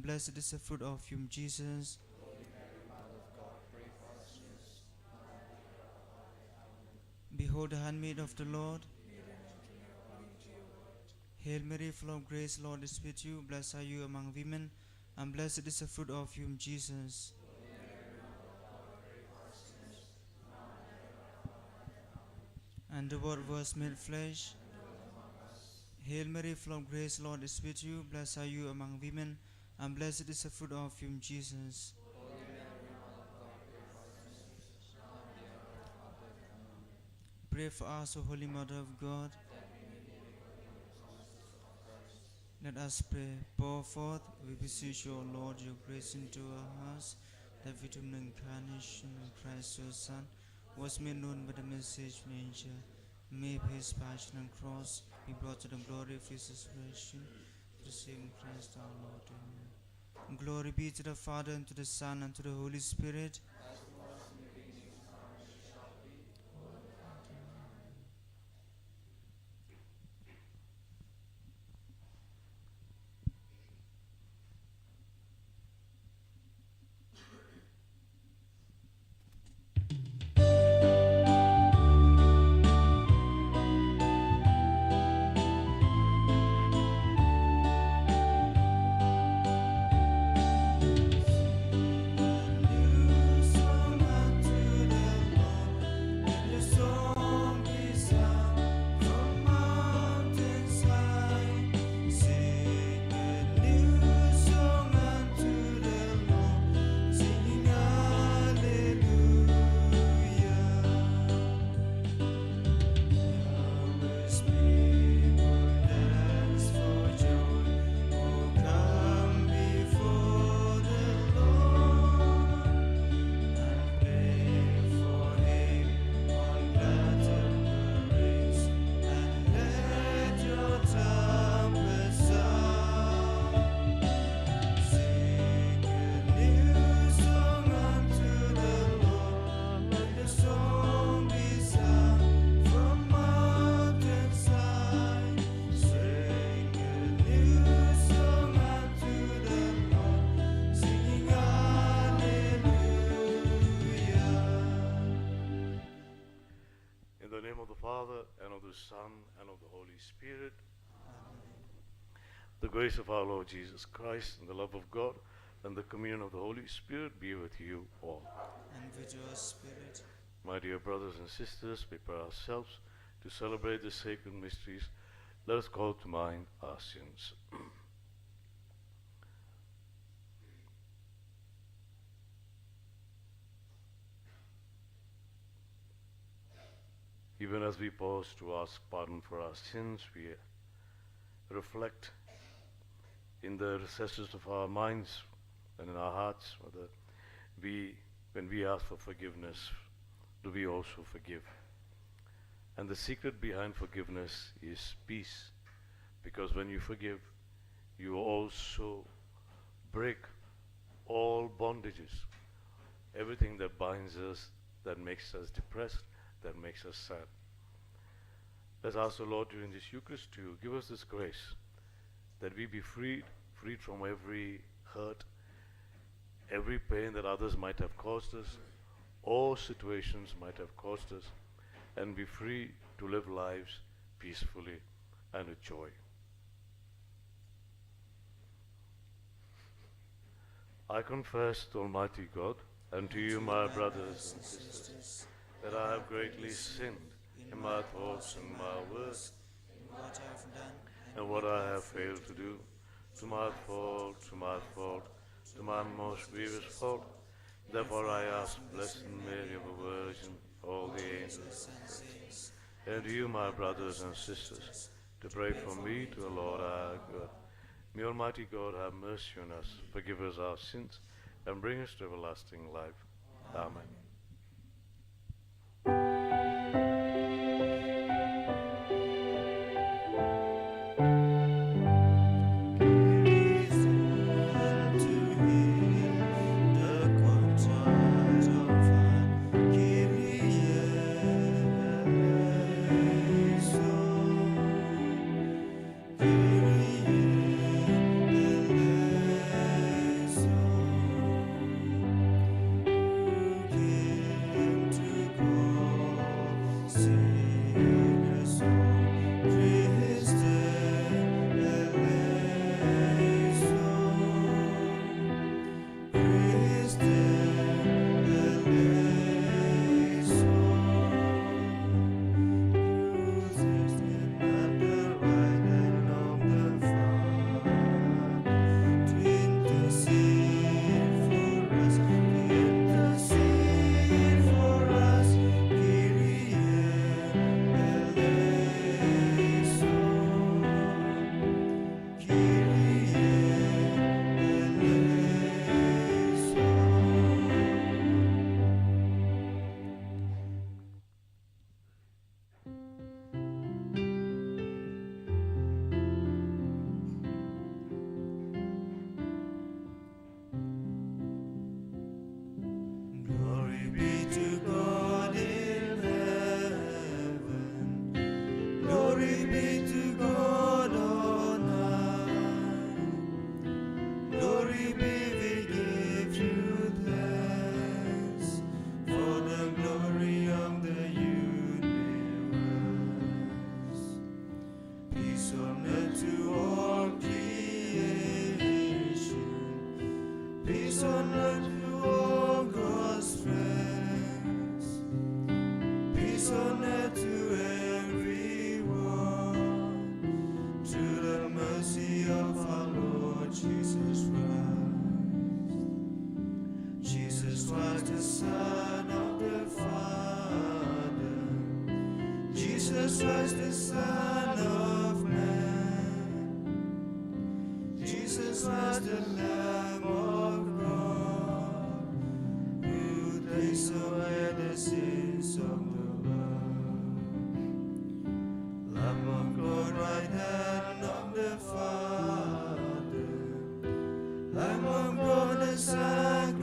blessed is the fruit of your womb, Jesus. Behold the handmaid of the Lord. Hail Mary, full of grace, Lord is with you. Blessed are you among women, and blessed is the fruit of your womb, Jesus. And the Word was made flesh. Hail Mary, full of grace, Lord is with you. Blessed are you among women, and blessed is the fruit of your womb, Jesus. Pray for us, O Holy Mother of God. Let us pray. Pour forth, we beseech you, O Lord, your grace into our hearts, that we through the incarnation of Christ your Son was made known by the message of the angel, may by his passion and cross be brought to the glory of his resurrection, through the same Christ our Lord. Amen. Glory be to the Father, and to the Son, and to the Holy Spirit. Son, and of the Holy Spirit. The grace of our Lord Jesus Christ, and the love of God, and the communion of the Holy Spirit be with you all. And with your spirit. My dear brothers and sisters, prepare ourselves to celebrate the sacred mysteries. Let us call to mind our sins. Even as we pause to ask pardon for our sins, we reflect in the recesses of our minds and in our hearts whether when we ask for forgiveness, do we also forgive? And the secret behind forgiveness is peace, because when you forgive, you also break all bondages, everything that binds us, that makes us depressed, that makes us sad. Let's ask the Lord during this Eucharist to give us this grace, that we be freed from every hurt, every pain that others might have caused us, or situations might have caused us, and be free to live lives peacefully and with joy. I confess to Almighty God and to you, my brothers and sisters, that I have greatly sinned in my thoughts and my words, in what I have done and what I have failed to do, to my fault, to my most grievous fault. Therefore I ask Blessed Mary, of a Virgin, all the angels, and you, my brothers and sisters, to pray for me to the Lord our God. May Almighty God have mercy on us, forgive us our sins, and bring us to everlasting life. Amen. we give you thanks for the glory of the universe. Peace on earth to all creation. Peace on earth to all God's friends. Peace on earth to everyone. Through the mercy of our Lord Jesus Christ. Jesus Christ, the Son of the Father. Jesus Christ, the Son of Man. Jesus Christ, the Lamb of God, who takes away the sins of the world. Lamb of God, right hand of the Father. Lamb of God, the sacrifice.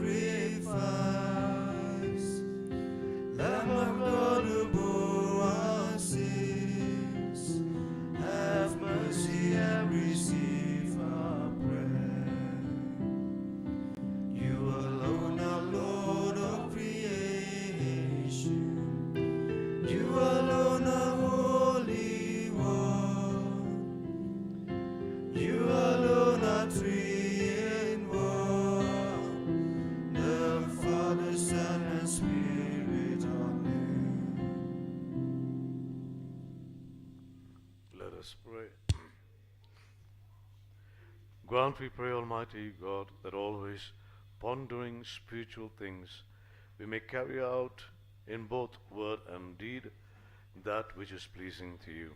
Lamb of God, who bore our sins. Have mercy and receive our prayer. You alone are Lord of creation. You alone are Holy One. You alone are three in one. The Father, Son, and Spirit. Amen. Let us pray. Grant, we pray, Almighty God, that always pondering spiritual things, we may carry out in both word and deed that which is pleasing to you.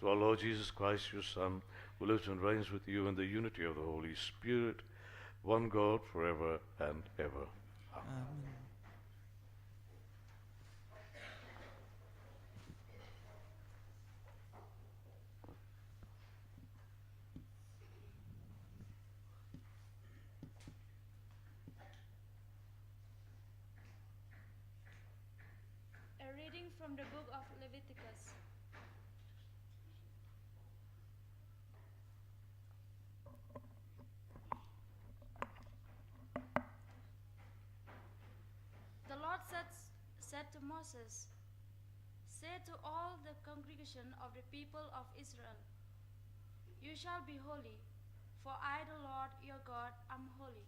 To our Lord Jesus Christ, your Son, who lives and reigns with you in the unity of the Holy Spirit, one God, forever and ever. Amen. A reading from the book of Leviticus. The Lord said to Moses, "Say to all the congregation of the people of Israel, you shall be holy, for I, the Lord your God, am holy.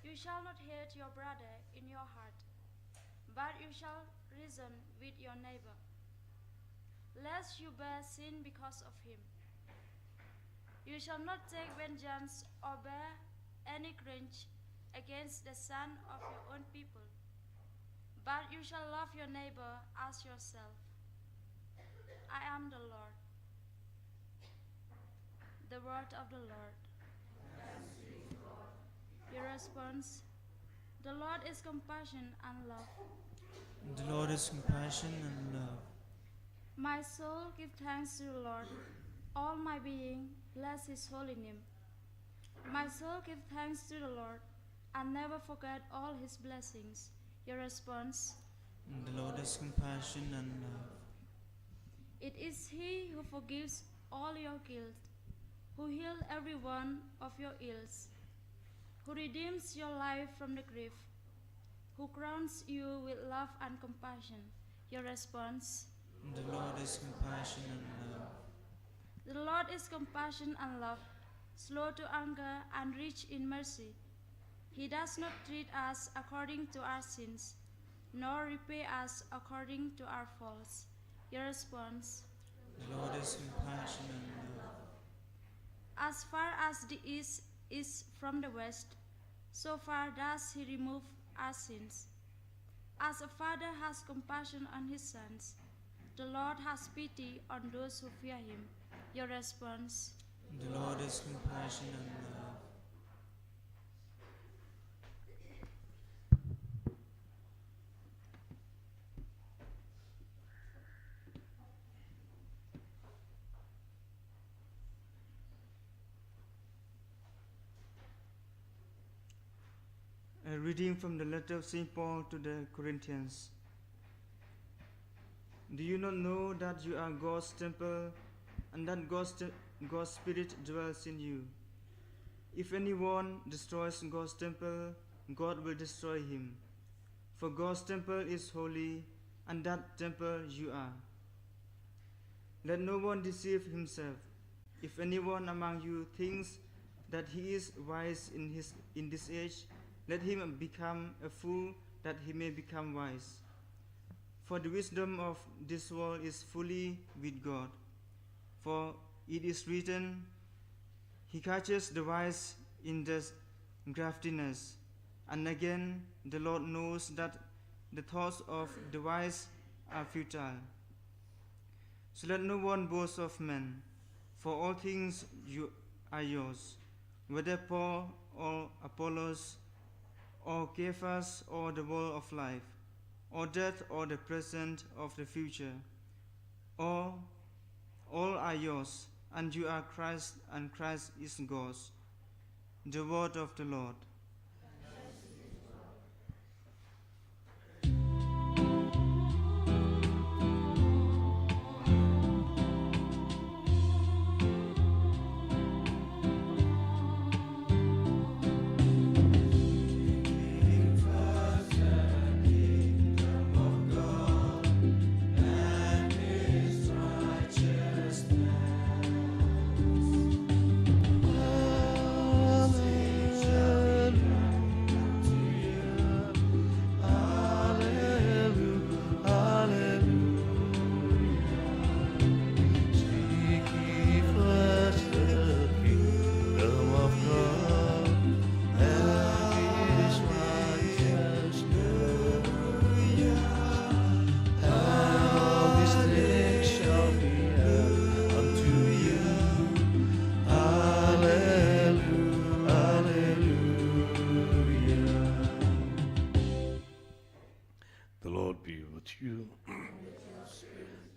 You shall not hate your brother in your heart, but you shall reason with your neighbor, lest you bear sin because of him. You shall not take vengeance or bear any grudge against the son of your own people, but you shall love your neighbor as yourself. I am the Lord." The word of the Lord. Your response: the Lord is compassion and love. The Lord is compassion and love. My soul, give thanks to the Lord. All my being, bless his holy name. My soul, give thanks to the Lord, and never forget all his blessings. Your response: The Lord is compassion and love. it is he who forgives all your guilt, who heals every one of your ills, who redeems your life from the grave, who crowns you with love and compassion. Your response: The Lord is compassion and love. the Lord is compassion and love, slow to anger and rich in mercy. He does not treat us according to our sins, nor repay us according to our faults. Your response: The Lord is compassion and love. as far as the east is from the west, so far does he remove our sins. As a father has compassion on his sons, the Lord has pity on those who fear him. Your response: The Lord is compassion and love. A reading from the letter of St. Paul to the Corinthians. Do you not know that you are God's temple and that God's Spirit dwells in you? If anyone destroys God's temple, God will destroy him. For God's temple is holy, and that temple you are. Let no one deceive himself. If anyone among you thinks that he is wise in this age, let him become a fool that he may become wise. For the wisdom of this world is fully with God. For it is written, He catches the wise in their craftiness. And again, the Lord knows that the thoughts of the wise are futile. So let no one boast of men, for all things are yours, whether Paul or Apollos or Cephas or the world of life, or death or the present of the future, all are yours, and you are Christ, and Christ is God's. The word of the Lord.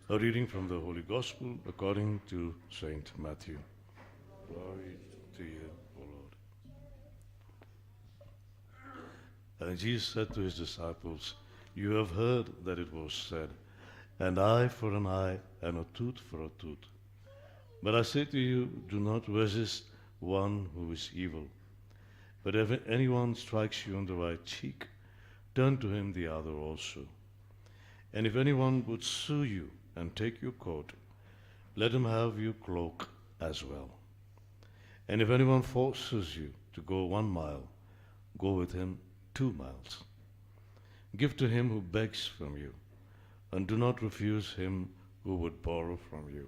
A reading from the Holy Gospel according to Saint Matthew. Glory to you, O Lord. And Jesus said to his disciples, You have heard that it was said, an eye for an eye and a tooth for a tooth. But I say to you, do not resist one who is evil. But if anyone strikes you on the right cheek, turn to him the other also. And if anyone would sue you and take your coat, let him have your cloak as well. And if anyone forces you to go 1 mile, go with him 2 miles. Give to him who begs from you, and do not refuse him who would borrow from you.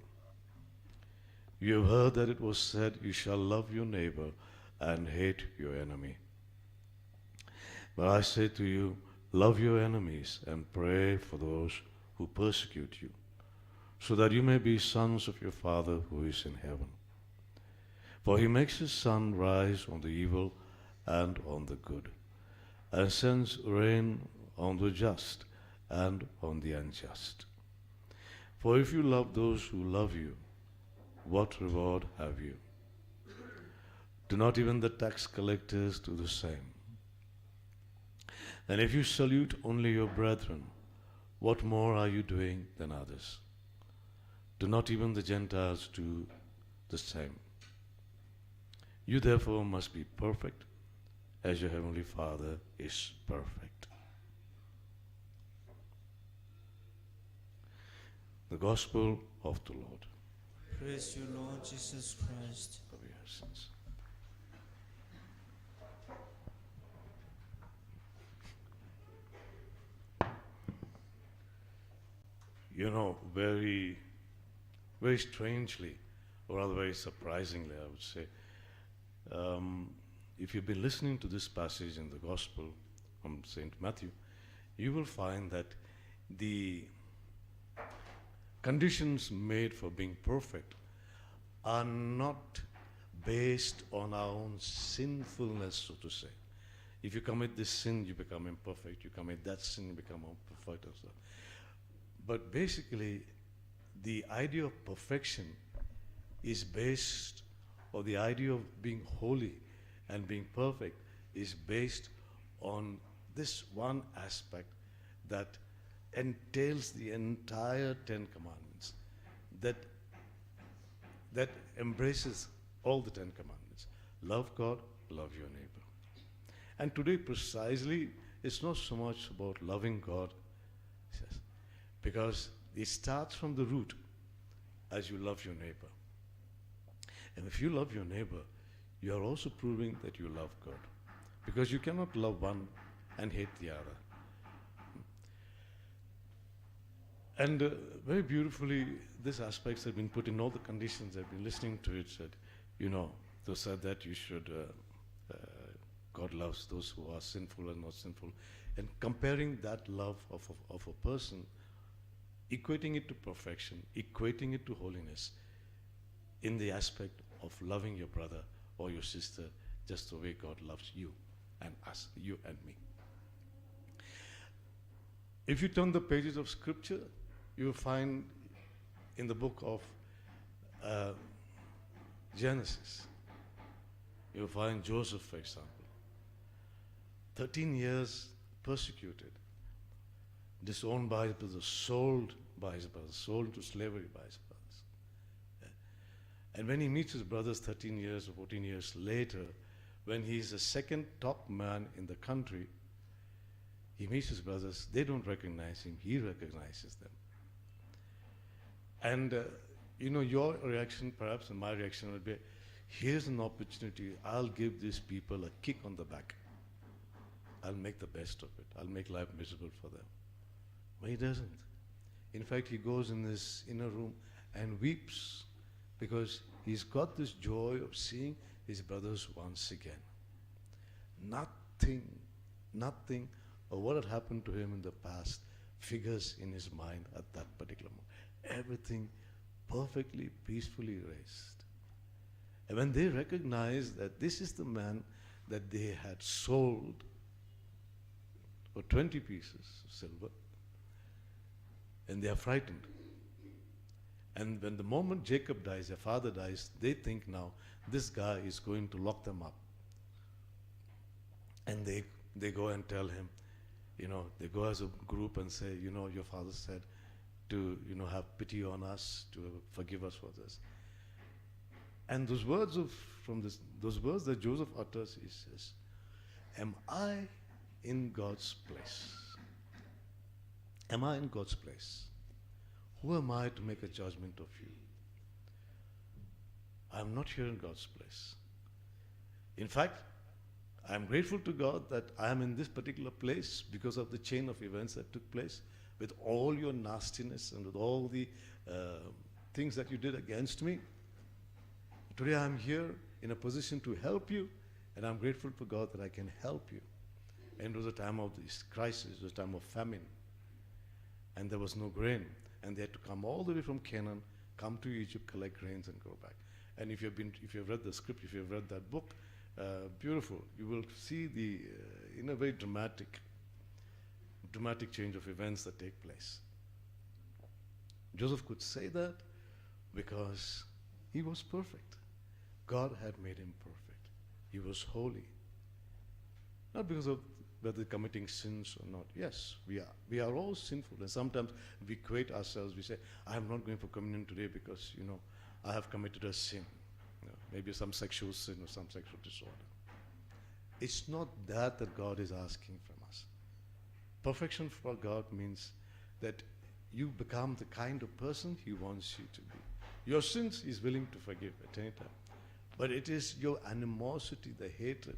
You have heard that it was said, You shall love your neighbor and hate your enemy. But I say to you, love your enemies and pray for those who persecute you, so that you may be sons of your Father who is in heaven. For he makes his sun rise on the evil and on the good, and sends rain on the just and on the unjust. For if you love those who love you, what reward have you? Do not even the tax collectors do the same? And if you salute only your brethren, what more are you doing than others? Do not even the Gentiles do the same? You therefore must be perfect, as your heavenly Father is perfect. The Gospel of the Lord. Praise you, Lord Jesus Christ. Of your sins. You know, very strangely, or rather very surprisingly, I would say, if you've been listening to this passage in the Gospel from St. Matthew, you will find that the conditions made for being perfect are not based on our own sinfulness, so to say. If you commit this sin, you become imperfect. You commit that sin, you become imperfect. And so. But basically, the idea of perfection is based, or the idea of being holy and being perfect is based on this one aspect that entails the entire 10 Commandments, that embraces all the 10 Commandments. Love God, love your neighbor. And today precisely, it's not so much about loving God, yes, because it starts from the root as you love your neighbor. And if you love your neighbor, you are also proving that you love God. Because you cannot love one and hate the other. And very beautifully, these aspects have been put in all the conditions. I've been listening to it, said, they said that you should, God loves those who are sinful and not sinful. And comparing that love of a person, equating it to perfection, equating it to holiness, in the aspect of loving your brother or your sister just the way God loves you and us, you and me. If you turn the pages of Scripture, you will find in the book of Genesis, you will find Joseph, for example, 13 years persecuted, disowned by his brothers, sold by his brothers, sold into slavery by his brothers. And when he meets his brothers 13 years or 14 years later, when he's the second top man in the country, he meets his brothers. They don't recognize him. He recognizes them. And, your reaction perhaps and my reaction would be, here's an opportunity. I'll give these people a kick on the back. I'll make the best of it. I'll make life miserable for them. But he doesn't. In fact, he goes in this inner room and weeps because he's got this joy of seeing his brothers once again. Nothing of what had happened to him in the past figures in his mind at that particular moment. Everything perfectly, peacefully erased. And when they recognize that this is the man that they had sold for 20 pieces of silver, and they are frightened. And when the moment Jacob dies, their father dies, they think now this guy is going to lock them up. And they go and tell him, they go as a group and say, your father said to, have pity on us, to forgive us for this. And those words that Joseph utters, he says, am I in God's place? Am I in God's place? Who am I to make a judgment of you? I am not here in God's place. In fact, I am grateful to God that I am in this particular place because of the chain of events that took place, with all your nastiness and with all the things that you did against me. Today I am here in a position to help you, and I'm grateful for God that I can help you. And it was a time of this crisis, it was a time of famine. And there was no grain. And they had to come all the way from Canaan, come to Egypt, collect grains, and go back. And if you've read the script, if you've read that book, beautiful. You will see the, in a very dramatic change of events that take place. Joseph could say that because he was perfect. God had made him perfect. He was holy. Not because of whether committing sins or not. Yes, we are all sinful. And sometimes we equate ourselves. We say, I am not going for communion today because, I have committed a sin. Maybe some sexual sin or some sexual disorder. It's not that God is asking from us. Perfection for God means that you become the kind of person He wants you to be. Your sins He's willing to forgive at any time. But it is your animosity, the hatred,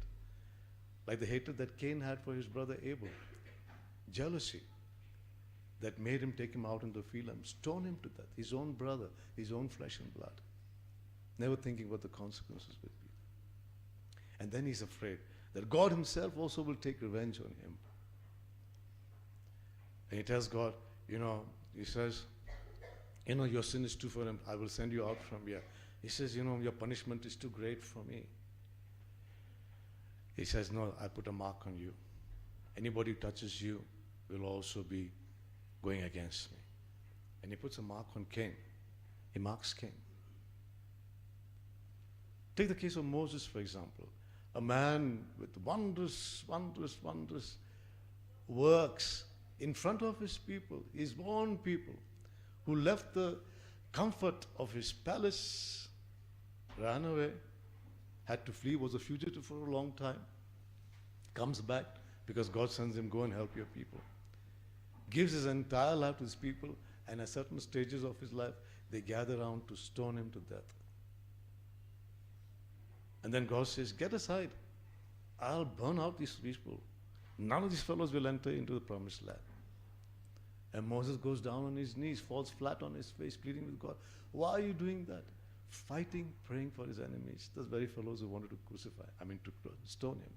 like the hatred that Cain had for his brother Abel, jealousy, that made him take him out in the field and stone him to death, his own brother, his own flesh and blood, never thinking what the consequences would be. And then he's afraid that God Himself also will take revenge on him. And he tells God, he says, your sin is too far, and I will send you out from here. He says, your punishment is too great for me. He says, no, I put a mark on you. Anybody who touches you will also be going against me. And he puts a mark on Cain. He marks Cain. Take the case of Moses, for example. A man with wondrous works in front of his people, his own people, who left the comfort of his palace, ran away, had to flee, was a fugitive for a long time, comes back because God sends him, go and help your people. Gives his entire life to his people, and at certain stages of his life, they gather around to stone him to death. And then God says, get aside. I'll burn out these people. None of these fellows will enter into the promised land. And Moses goes down on his knees, falls flat on his face, pleading with God. Why are you doing that? Fighting, praying for his enemies. Those very fellows who wanted to to stone him.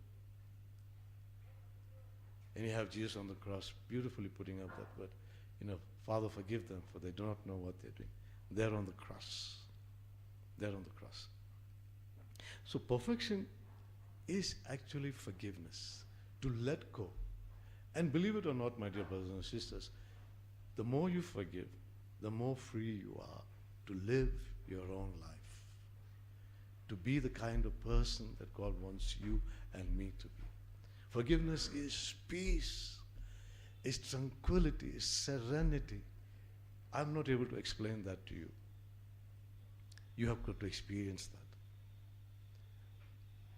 And you have Jesus on the cross, beautifully putting up that word. Father, forgive them, for they do not know what they're doing. They're on the cross. They're on the cross. So perfection is actually forgiveness, to let go. And believe it or not, my dear brothers and sisters, the more you forgive, the more free you are to live your own life, to be the kind of person that God wants you and me to be. Forgiveness is peace, is tranquility, is serenity. I'm not able to explain that to you. You have got to experience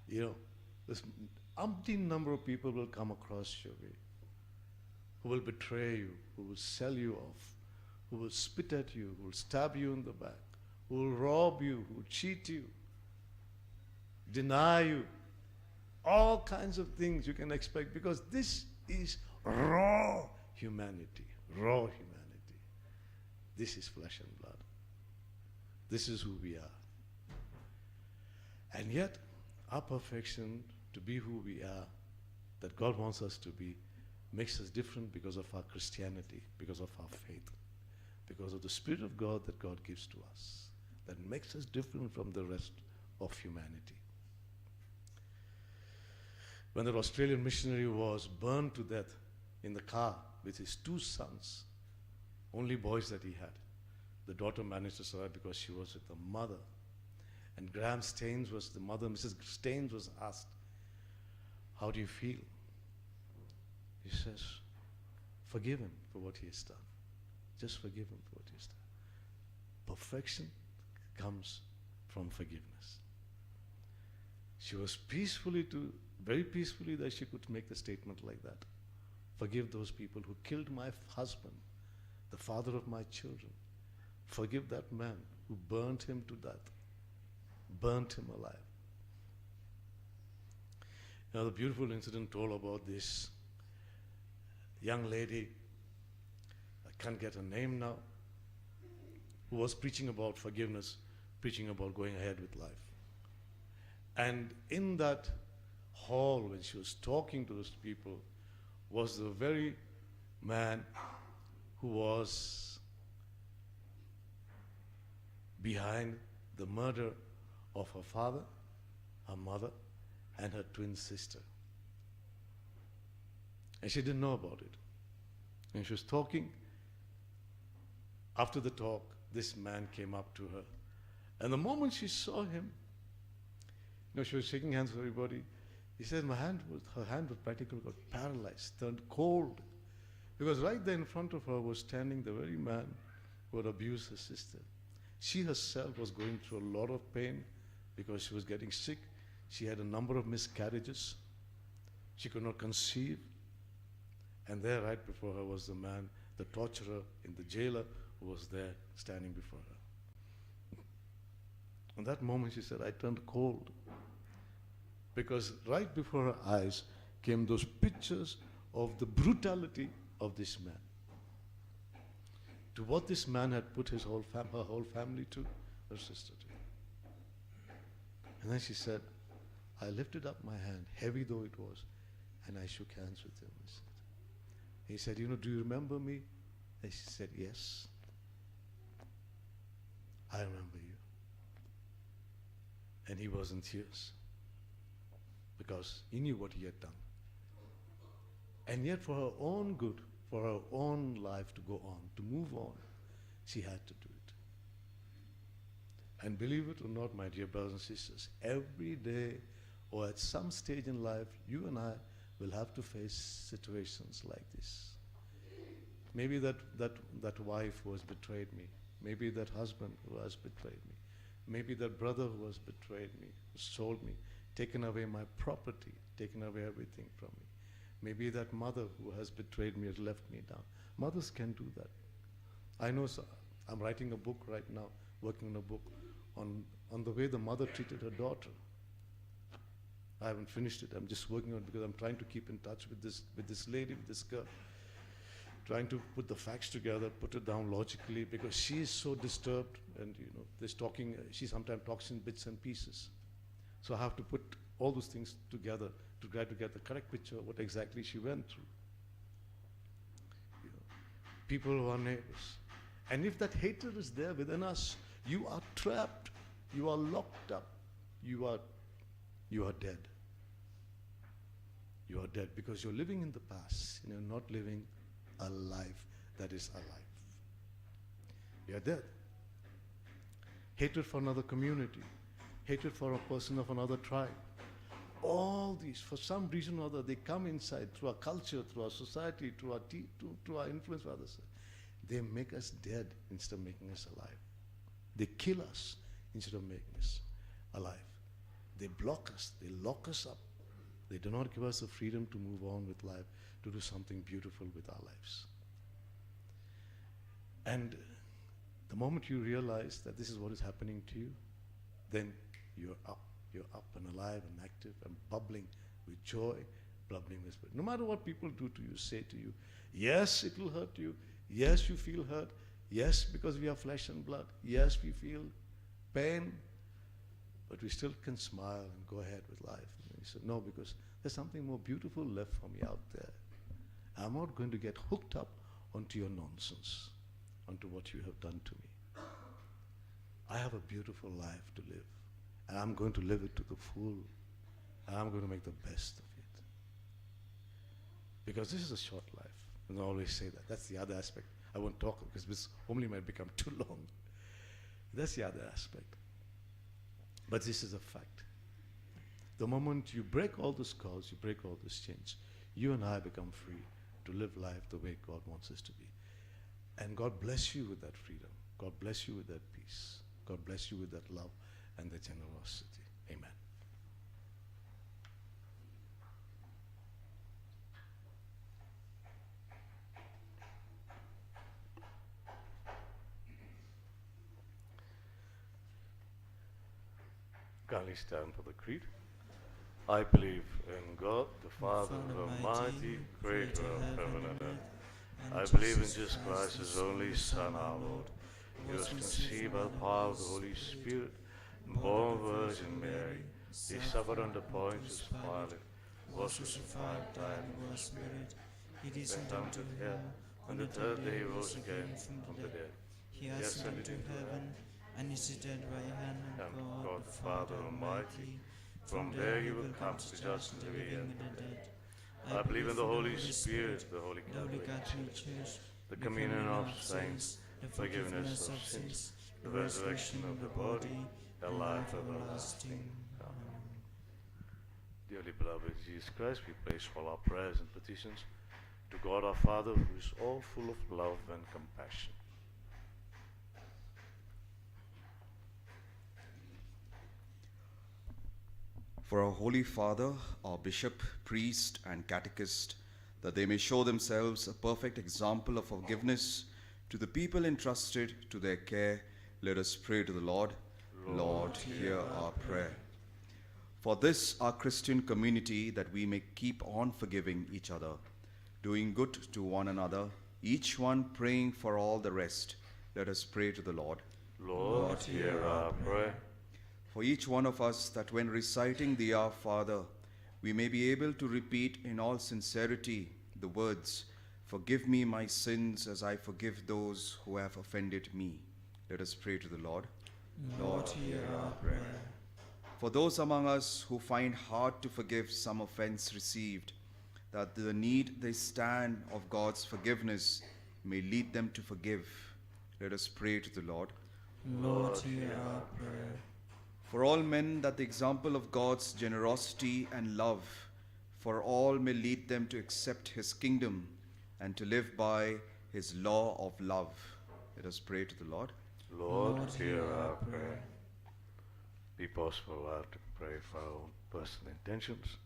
that. This umpteen number of people will come across your way, who will betray you, who will sell you off, who will spit at you, who will stab you in the back, who will rob you, who will cheat you, deny you, all kinds of things you can expect, because this is raw humanity, raw humanity. This is flesh and blood. This is who we are. And yet, our perfection, to be who we are, that God wants us to be, makes us different because of our Christianity, because of our faith, because of the Spirit of God that God gives to us, that makes us different from the rest of humanity. When the Australian missionary was burned to death in the car with his 2 sons, only boys that he had, the daughter managed to survive because she was with the mother. And Graham Staines was the mother. Mrs. Staines was asked, how do you feel? He says, forgive him for what he has done. Just forgive him for what he has done. Perfection comes from forgiveness. She was very peacefully that she could make the statement like that. Forgive those people who killed my husband, the father of my children. Forgive that man who burnt him to death, burnt him alive. The beautiful incident told about this young lady, I can't get her name now, who was preaching about forgiveness, preaching about going ahead with life. And in that hall, when she was talking to those people, was the very man who was behind the murder of her father, her mother, and her twin sister. And she didn't know about it. And she was talking. After the talk, this man came up to her. And the moment she saw him, she was shaking hands with everybody. He said, her hand was practically got paralyzed, turned cold. Because right there in front of her was standing the very man who had abused her sister. She herself was going through a lot of pain because she was getting sick. She had a number of miscarriages. She could not conceive. And there right before her was the man, the torturer and the jailer who was there standing before her. In that moment she said, I turned cold. Because right before her eyes came those pictures of the brutality of this man. To what this man had put her whole family to, her sister to. And then she said, I lifted up my hand, heavy though it was, and I shook hands with him. He said, do you remember me? And she said, yes. I remember you. And he was in tears because he knew what he had done. And yet for her own good, for her own life to go on, to move on, she had to do it. And believe it or not, my dear brothers and sisters, every day or at some stage in life, you and I will have to face situations like this. Maybe that wife who has betrayed me. Maybe that husband who has betrayed me. Maybe that brother who has betrayed me, who sold me, taken away my property, taken away everything from me. Maybe that mother who has betrayed me has left me down. Mothers can do that. I know, sir. I'm writing a book right now, working on a book on the way the mother treated her daughter. I haven't finished it. I'm just working on it because I'm trying to keep in touch with this lady, with this girl. Trying to put the facts together, put it down logically, because she is so disturbed, and this talking, she sometimes talks in bits and pieces. So I have to put all those things together to try to get the correct picture of what exactly she went through. People who are neighbors. And if that hatred is there within us, you are trapped, you are locked up, you are dead. You are dead because you're living in the past and you're not living a life that is alive. You're dead. Hatred for another community, hatred for a person of another tribe. All these, for some reason or other, they come inside through our culture, through our society, through our influence with others. They make us dead instead of making us alive. They kill us instead of making us alive. They block us, they lock us up. They do not give us the freedom to move on with life, to do something beautiful with our lives. And the moment you realize that this is what is happening to you, then you're up and alive and active and bubbling with joy, bubbling with spirit. No matter what people do to you, say to you, yes, it will hurt you. Yes, you feel hurt. Yes, because we are flesh and blood. Yes, we feel pain, but we still can smile and go ahead with life. And he said, no, because there's something more beautiful left for me out there. I'm not going to get hooked up onto your nonsense, onto what you have done to me. I have a beautiful life to live, and I'm going to live it to the full, and I'm going to make the best of it. Because this is a short life, and I always say that. That's the other aspect. I won't talk because this homily might become too long. That's the other aspect. But this is a fact. The moment you break all those codes, you break all those chains, you and I become free to live life the way God wants us to be. And God bless you with that freedom. God bless you with that peace. God bless you with that love and the generosity. Amen. Kindly stand for the creed. I believe in God, the Father Almighty, creator of heaven and earth. I believe in Jesus Christ, his only Son, our Lord. He was conceived by the power of the Holy Spirit, born of Virgin Mary. He suffered under Pontius Pilate, was crucified, died, and was buried. He descended into hell. On the third day he rose again from the dead. He ascended into heaven, and is seated by the hand of God the Father Almighty. From there he will come to judge the living and the dead. I believe in the Holy Spirit, the Holy Holy Catholic Catholic Church, Church, the communion of saints, the forgiveness of sins, the resurrection of the body, and life everlasting. Amen. Dearly beloved Jesus Christ, we place all our prayers and petitions to God our Father, who is all full of love and compassion. For our Holy Father, our Bishop, Priest, and Catechist, that they may show themselves a perfect example of forgiveness to the people entrusted to their care, let us pray to the Lord. Lord, hear our prayer. For this, our Christian community, that we may keep on forgiving each other, doing good to one another, each one praying for all the rest, let us pray to the Lord. Lord, hear our prayer. For each one of us, that when reciting the Our Father, we may be able to repeat in all sincerity the words, "Forgive me my sins as I forgive those who have offended me." Let us pray to the Lord. Lord, hear our prayer. For those among us who find hard to forgive some offense received, that the need they stand of God's forgiveness may lead them to forgive, let us pray to the Lord. Lord, hear our prayer. For all men, that the example of God's generosity and love for all may lead them to accept his kingdom and to live by his law of love. Let us pray to the Lord. Lord, hear our prayer. we pause for a while to pray for our own personal intentions,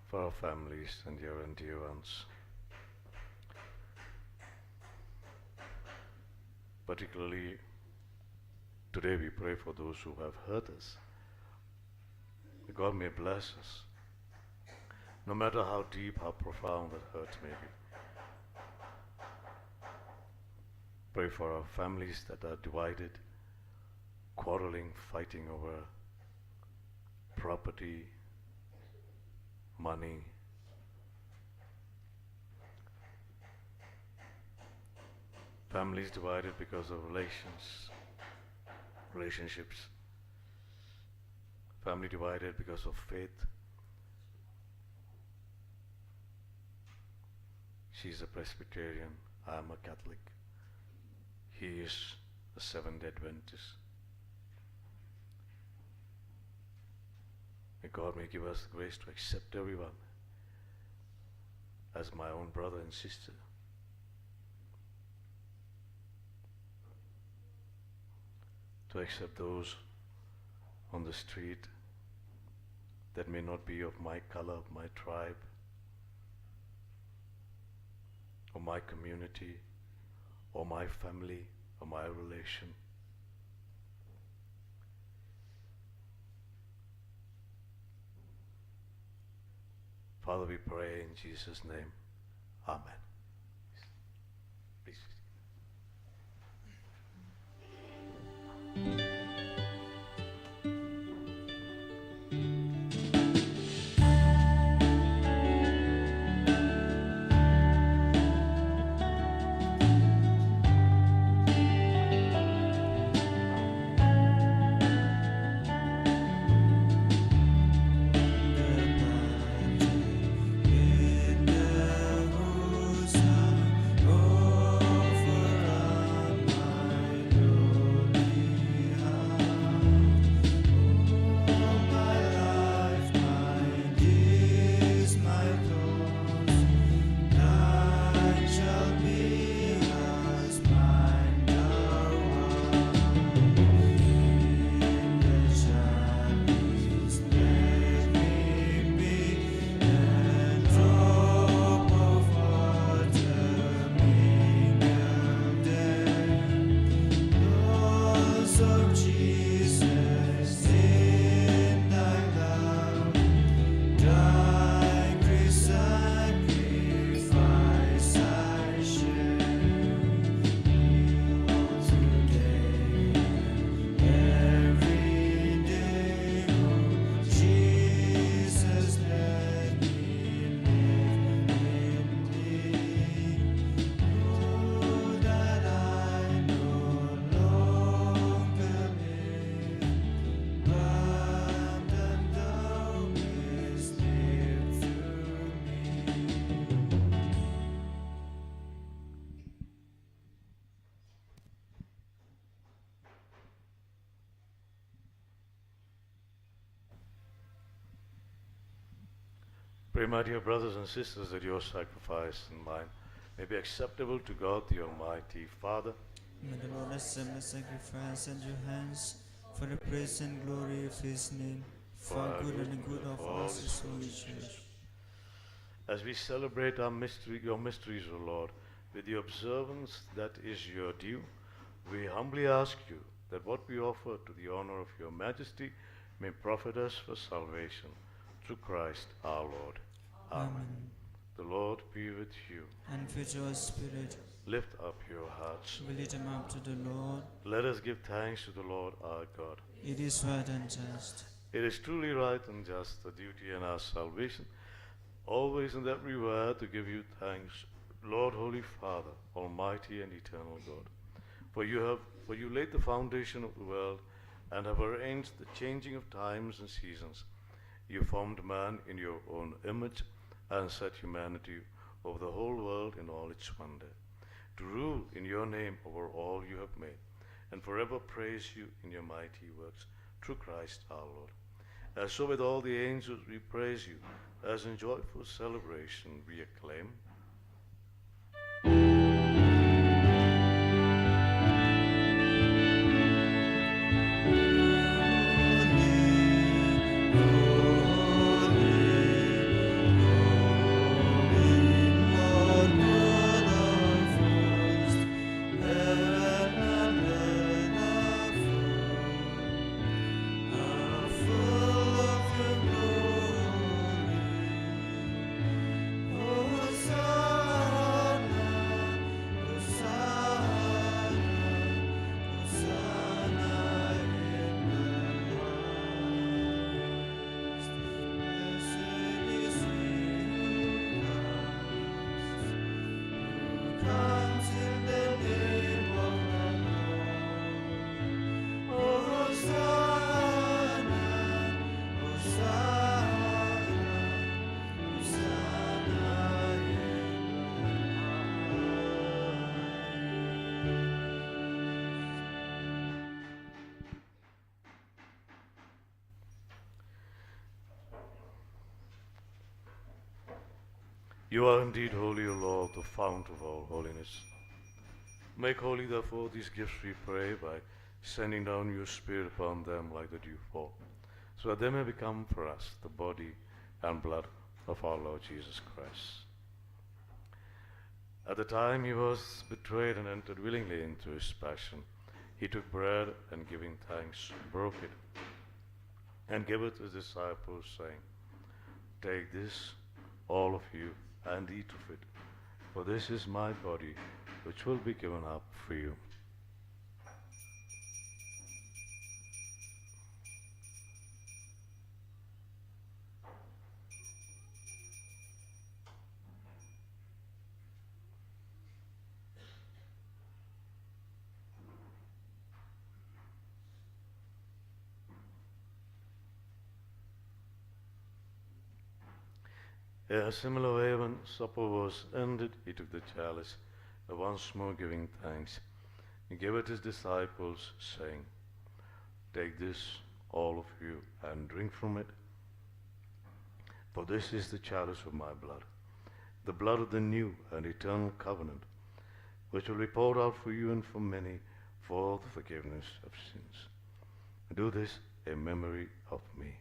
for our families and dear and dear ones. Particularly today we pray for those who have hurt us. God may bless us, no matter how deep, how profound that hurt may be. Pray for our families that are divided, quarreling, fighting over property, money. Families divided because of relationships. Family divided because of faith. She's a Presbyterian, I am a Catholic. He is a Seventh-day Adventist. May God may give us the grace to accept everyone as my own brother and sister. To accept those on the street that may not be of my color, my tribe, or my community, or my family, or my relation. Father, we pray in Jesus' name. Amen. Please. Pray, my dear brothers and sisters, that your sacrifice and mine may be acceptable to God the Almighty Father. May the Lord accept the sacrifice at your hands for the praise and glory of his name, for our good and the good of all his holy church. As we celebrate your mysteries, O Lord, with the observance that is your due, we humbly ask you that what we offer to the honor of your majesty may profit us for salvation, through Christ our Lord. Amen. The Lord be with you. And with your spirit. Lift up your hearts. We lift them up to the Lord. Let us give thanks to the Lord our God. It is right and just. It is truly right and just, the duty and our salvation, always and everywhere to give you thanks, Lord, Holy Father, Almighty and eternal God. For you laid the foundation of the world and have arranged the changing of times and seasons. You formed man in your own image and set humanity over the whole world in all its wonder, to rule in your name over all you have made, and forever praise you in your mighty works, through Christ our Lord. And so with all the angels we praise you, as in joyful celebration we acclaim. You are indeed holy, O Lord, the fount of all holiness. Make holy, therefore, these gifts, we pray, by sending down your Spirit upon them like the dewfall, so that they may become for us the body and blood of our Lord Jesus Christ. At the time he was betrayed and entered willingly into his passion, he took bread and, giving thanks, broke it and gave it to his disciples, saying, "Take this, all of you, and eat of it, for this is my body, which will be given up for you." In a similar way, when supper was ended, he took the chalice, and once more giving thanks, he gave it to his disciples, saying, "Take this, all of you, and drink from it, for this is the chalice of my blood, the blood of the new and eternal covenant, which will be poured out for you and for many for the forgiveness of sins. Do this in memory of me."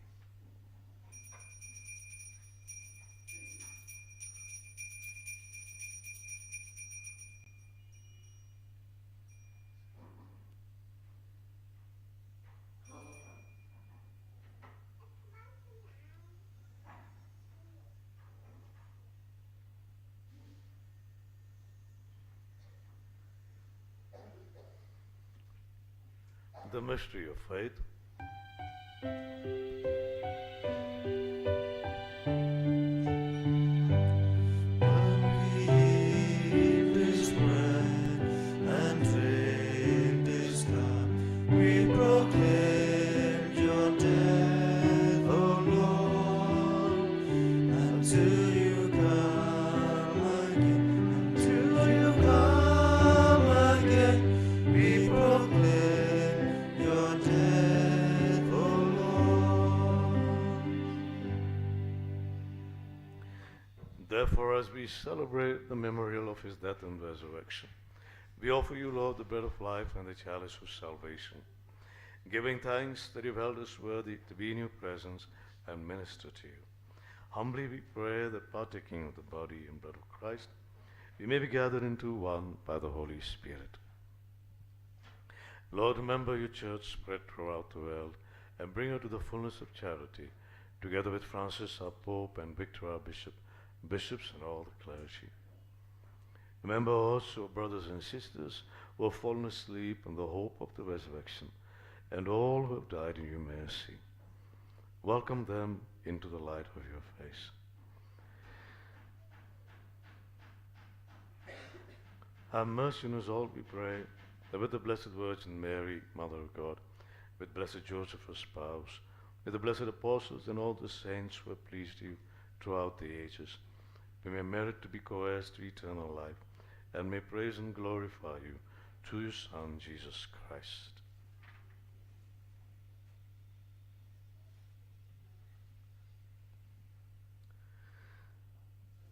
The mystery of faith. Therefore, as we celebrate the memorial of his death and resurrection, we offer you, Lord, the bread of life and the chalice of salvation, giving thanks that you've held us worthy to be in your presence and minister to you. Humbly we pray that, partaking of the body and blood of Christ, we may be gathered into one by the Holy Spirit. Lord, remember your church spread throughout the world and bring her to the fullness of charity, together with Francis our Pope and Victor our Bishop, bishops and all the clergy. Remember also brothers and sisters who have fallen asleep in the hope of the resurrection, and all who have died in your mercy. Welcome them into the light of your face. Have mercy on us all, we pray, that with the Blessed Virgin Mary, Mother of God, with blessed Joseph, her spouse, with the blessed apostles and all the saints who have pleased you throughout the ages, we may merit to be co-heirs to eternal life, and may praise and glorify you through your Son, Jesus Christ.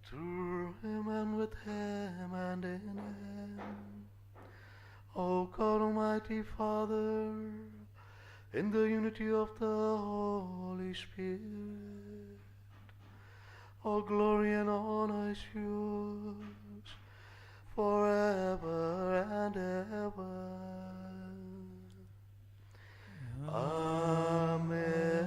Through him and with him and in him, O God Almighty Father, in the unity of the Holy Spirit, all glory and honor is yours forever and ever. Amen.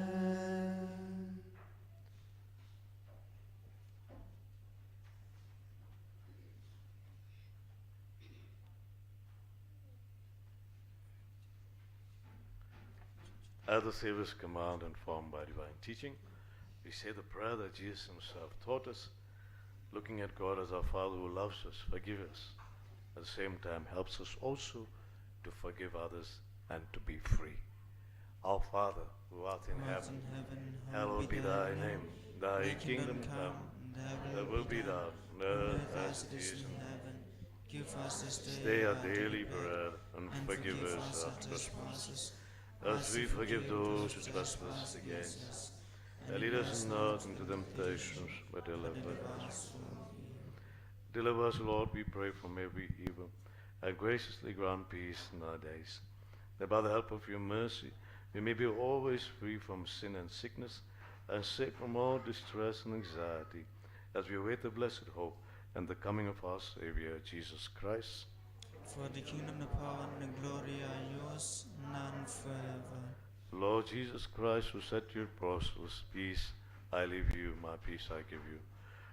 At the Savior's command, informed by divine teaching, we say the prayer that Jesus himself taught us, looking at God as our Father who loves us, forgives us, at the same time helps us also to forgive others and to be free. Our Father, who art in heaven, hallowed be thy name. Thy kingdom come, thy will be done, on earth as it is in heaven. Give us this Day our daily bread, and forgive us our trespasses, as we forgive those who trespass against us. And lead us not into temptations, but deliver us from evil. Deliver us, Lord, we pray, from every evil, and graciously grant peace in our days, that by the help of your mercy we may be always free from sin and sickness, and safe from all distress and anxiety, as we await the blessed hope and the coming of our Savior, Jesus Christ. For the kingdom, the power, and the glory are yours, now and forever. Lord Jesus Christ, who said to your apostles, peace I leave you, my peace I give you.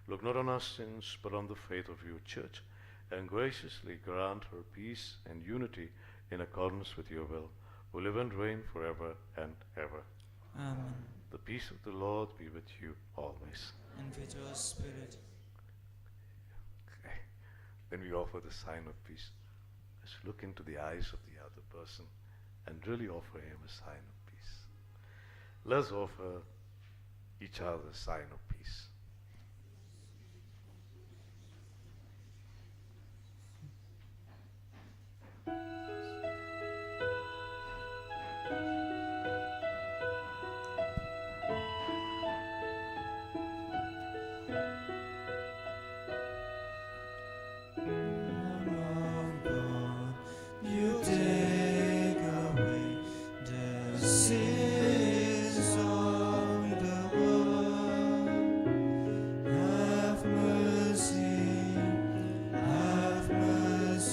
Look not on our sins, but on the faith of your church, and graciously grant her peace and unity in accordance with your will, who live and reign forever and ever. Amen. The peace of the Lord be with you always. And with your spirit. Okay. Then we offer the sign of peace. Let's look into the eyes of the other person and really offer him a sign of peace. Let's offer each other a sign of peace. You take away the sins of the world. Have mercy on us.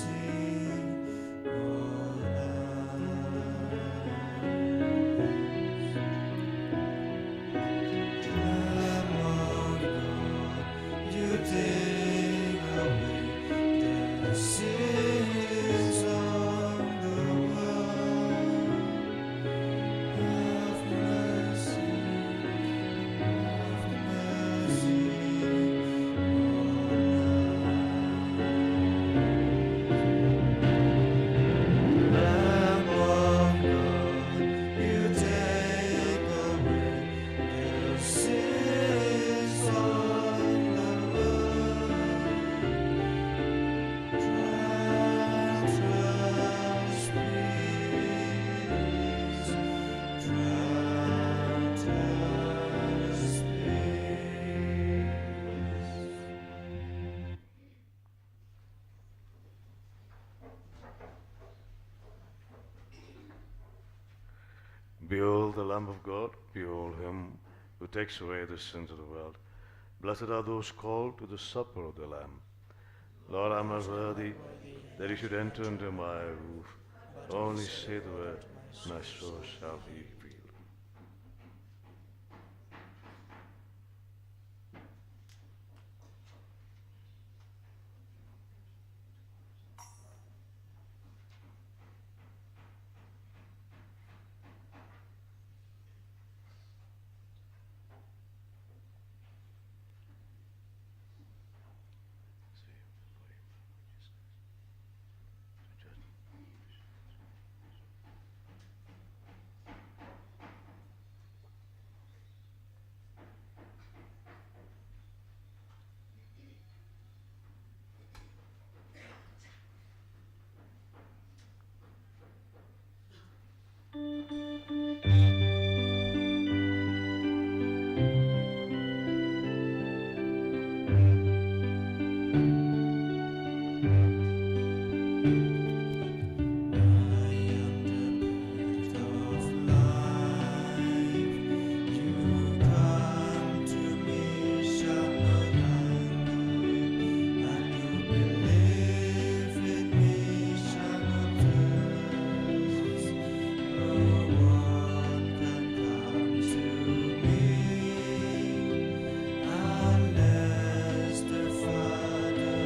Lamb of God, you take away the sins of the world. Have mercy on us. Lamb of God, you take away the sins of the world. Grant us peace. Grant us peace. Behold the Lamb of God, behold him who takes away the sins of the world. Blessed are those called to the supper of the Lamb. Lord, I am not worthy that you should enter under my roof. Only say the word, my soul shall be healed. Unless the Father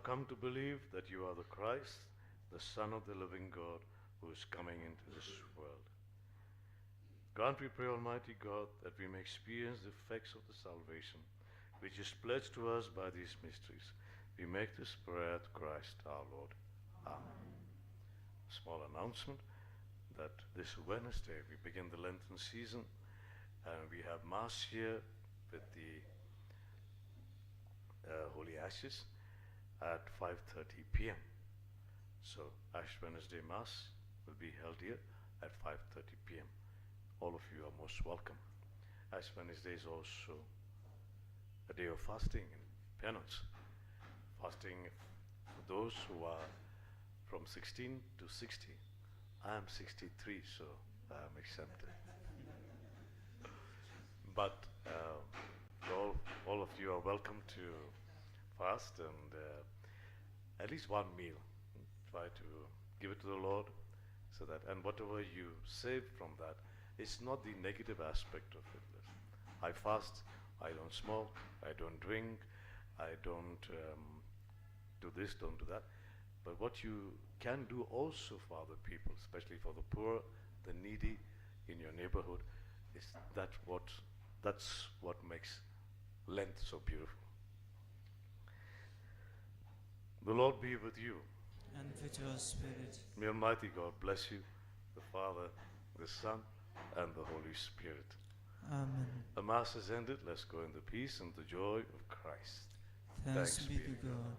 come to believe that you are the Christ, the Son of the living God, who is coming into this world. Grant, we pray, Almighty God, that we may experience the effects of the salvation which is pledged to us by these mysteries. We make this prayer to Christ our Lord. Amen. Small announcement that this Wednesday we begin the Lenten season, and we have Mass here with the Holy Ashes at 5:30 p.m. So Ash Wednesday Mass will be held here at 5:30 p.m. All of you are most welcome. Ash Wednesday is also a day of fasting and penance. Fasting for those who are from 16 to 60. I am 63, so I am exempted. But all of you are welcome to fast and at least one meal. Try to give it to the Lord, so that, and whatever you save from that, it's not the negative aspect of it. I fast, I don't smoke, I don't drink, I don't do this, don't do that. But what you can do also for other people, especially for the poor, the needy in your neighborhood, is that's what makes Lent so beautiful. The Lord be with you. And with your spirit. May Almighty God bless you, the Father, the Son, and the Holy Spirit. Amen. The Mass is ended. Let's go in the peace and the joy of Christ. Thanks be to God.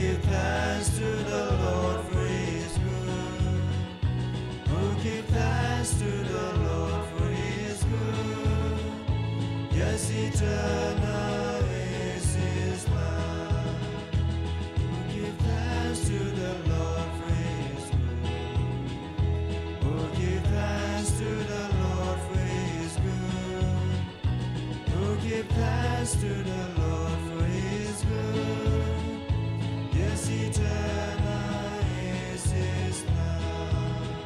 Give thanks to the Lord for His good. Oh, give thanks to the Lord for His good. Yes, eternal is His love. Oh, give thanks to the Lord for His good. Oh, give thanks to the Lord for His good. Oh, give thanks to the Lord for His good. Yes, eternal is His love.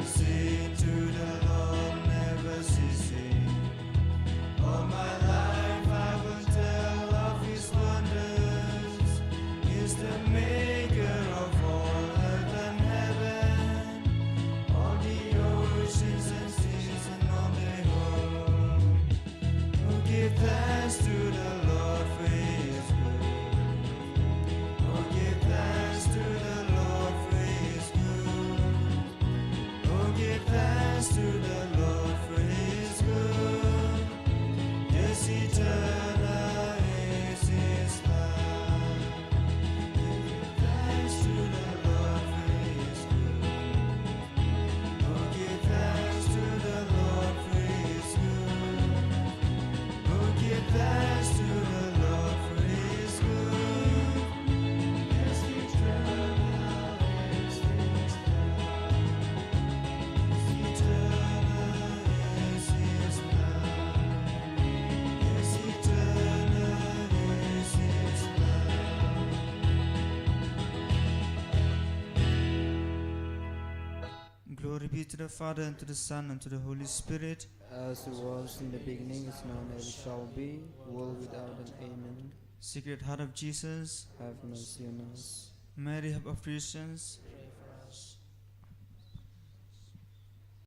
Sing to the Lord, never ceasing. All my life I will tell of His wonders. He's the maker of all earth and heaven, all the oceans and seas and all they hold. Oh, give thanks to the Lord for His good. Oh, give thanks to the Lord for His good. Oh, give thanks to the Lord for His good. Yes, eternal is His love. Give thanks to the Lord for His good. Oh, give thanks to the Lord for His good. Oh, give thanks to the Lord for His good. Yes, eternal is His love. Eternal is His love. Yes, eternal is His love. Glory be to the Father, and to the Son, and to the Holy Spirit. As it was in the beginning, is now, and ever shall be, world without an amen. Sacred Heart of Jesus, Have mercy on us. Mary, help of Christians,